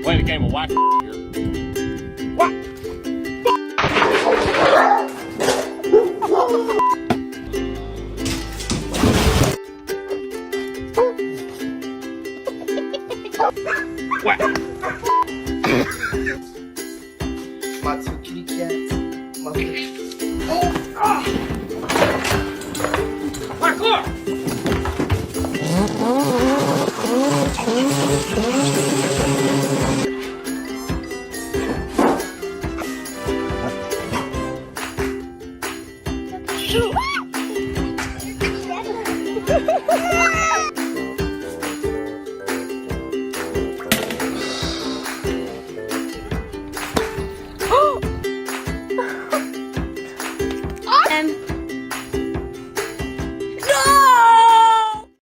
Playing a game of whack here. What? What? My two kitty cats. My